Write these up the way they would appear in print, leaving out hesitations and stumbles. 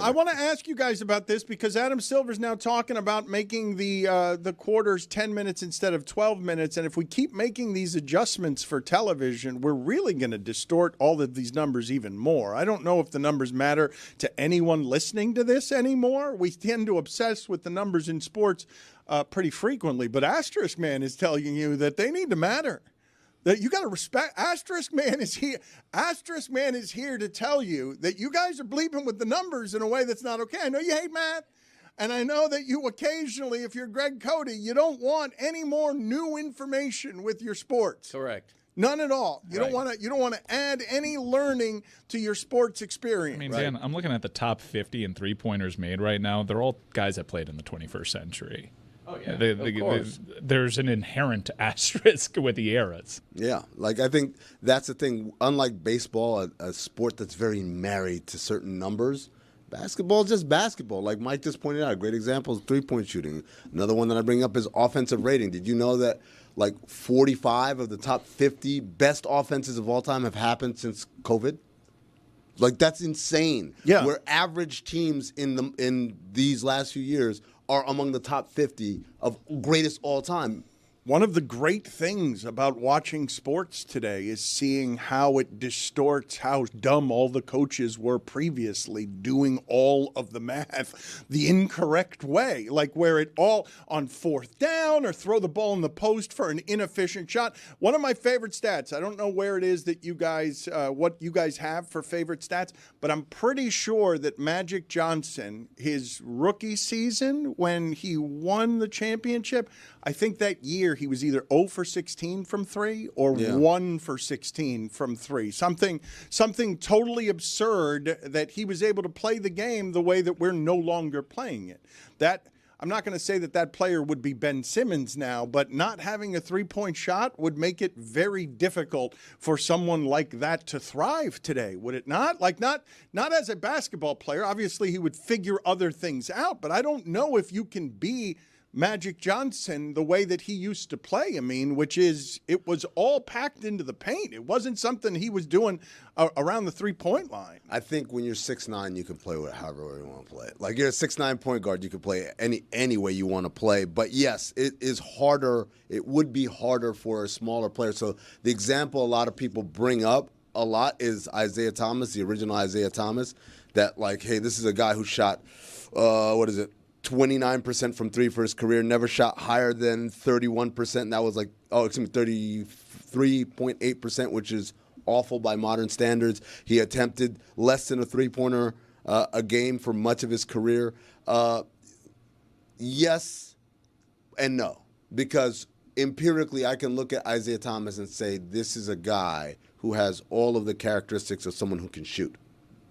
I want to ask you guys about this because Adam Silver's now talking about making the quarters 10 minutes instead of 12 minutes. And if we keep making these adjustments for television, we're really going to distort all of these numbers even more. I don't know if the numbers matter to anyone listening to this anymore. We tend to obsess with the numbers in sports pretty frequently. But Asterisk Man is telling you that they need to matter. That you got to respect. Asterisk Man is here. Asterisk Man is here to tell you that you guys are bleeping with the numbers in a way that's not okay. I know you hate math, and I know that you occasionally, if you're Greg Cody, you don't want any more new information with your sports. Correct. None at all. You don't want to add any learning to your sports experience. I mean, Dan, I'm looking at the top 50 in three-pointers made right now. They're all guys that played in the 21st century. Oh, yeah, of course. There's an inherent asterisk with the eras. Yeah, like I think that's the thing. Unlike baseball, a sport that's very married to certain numbers, basketball is just basketball. Like Mike just pointed out, a great example is three-point shooting. Another one that I bring up is offensive rating. Did you know that like 45 of the top 50 best offenses of all time have happened since COVID? Like that's insane. Yeah. Where average teams in these last few years are among the top 50 of greatest all time. One of the great things about watching sports today is seeing how it distorts how dumb all the coaches were previously doing all of the math the incorrect way, like where it all on fourth down or throw the ball in the post for an inefficient shot. One of my favorite stats, I don't know where it is that you guys, what you guys have for favorite stats, but I'm pretty sure that Magic Johnson, his rookie season when he won the championship, I think that year he was either 0 for 16 from 3 or 1 for 16 from 3. Something totally absurd that he was able to play the game the way that we're no longer playing it. That I'm not going to say that player would be Ben Simmons now, but not having a three-point shot would make it very difficult for someone like that to thrive today, would it not? Like not as a basketball player. Obviously, he would figure other things out, but I don't know if you can be Magic Johnson the way that he used to play. I mean, which is it was all packed into the paint. It wasn't something he was doing around the three-point line. I think when you're 6'9", you can play with however you want to play. Like you're a 6'9" point guard, you can play any way you want to play. But yes, it is harder. It would be harder for a smaller player. So the example a lot of people bring up a lot is Isaiah Thomas, the original Isaiah Thomas. That like, hey, this is a guy who shot 29% from three for his career, never shot higher than 31%. And that was 33.8%, which is awful by modern standards. He attempted less than a three-pointer a game for much of his career. Yes and no, because empirically I can look at Isaiah Thomas and say this is a guy who has all of the characteristics of someone who can shoot,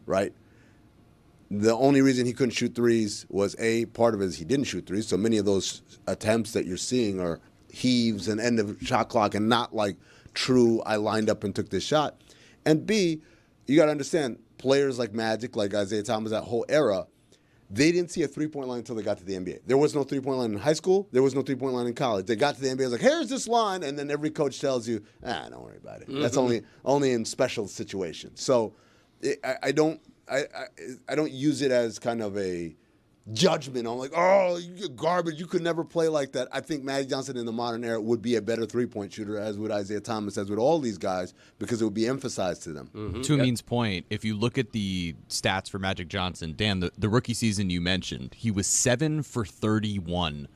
right? The only reason he couldn't shoot threes was part of it is he didn't shoot threes. So many of those attempts that you're seeing are heaves and end of shot clock and not like true, I lined up and took this shot. And B, you got to understand, players like Magic, like Isaiah Thomas, that whole era, they didn't see a three-point line until they got to the NBA. There was no three-point line in high school. There was no three-point line in college. They got to the NBA, it was like, here's this line, and then every coach tells you, don't worry about it. Mm-hmm. That's only in special situations. So I don't use it as kind of a judgment on like, oh, you're garbage. You could never play like that. I think Magic Johnson in the modern era would be a better three-point shooter, as would Isaiah Thomas, as would all these guys, because it would be emphasized to them. Mm-hmm. To Amin's point, if you look at the stats for Magic Johnson, Dan, the rookie season you mentioned, he was 7 for 31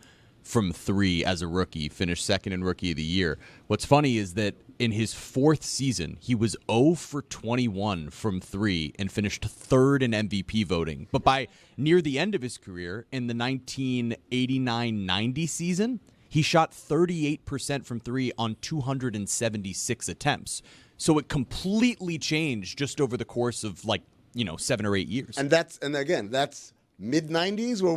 from 3 as a rookie, finished second in Rookie of the Year. What's funny is that in his 4th season, he was 0 for 21 from 3 and finished 3rd in MVP voting. But by near the end of his career, in the 1989-90 season, he shot 38% from 3 on 276 attempts. So it completely changed just over the course of 7 or 8 years. And that's mid-90s where I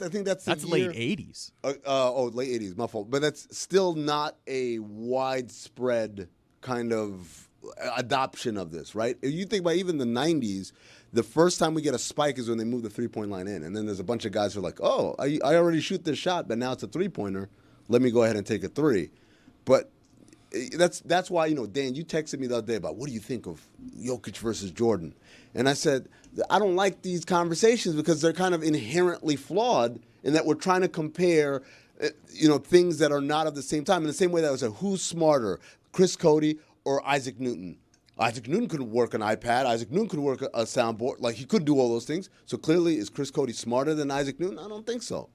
think that's late 80s. Late 80s, my fault. But that's still not a widespread kind of adoption of this, right? If you think about even the 90s, the first time we get a spike is when they move the three-point line in. And then there's a bunch of guys who are like, oh, I already shoot this shot, but now it's a three-pointer. Let me go ahead and take a three. But that's why, Dan, you texted me the other day about what do you think of Jokic versus Jordan, and I said I don't like these conversations because they're kind of inherently flawed in that we're trying to compare, things that are not of the same time. In the same way that I was like, who's smarter, Chris Cody or Isaac Newton? Isaac Newton could work an iPad. Isaac Newton could work a soundboard. Like, he could do all those things. So clearly, is Chris Cody smarter than Isaac Newton? I don't think so.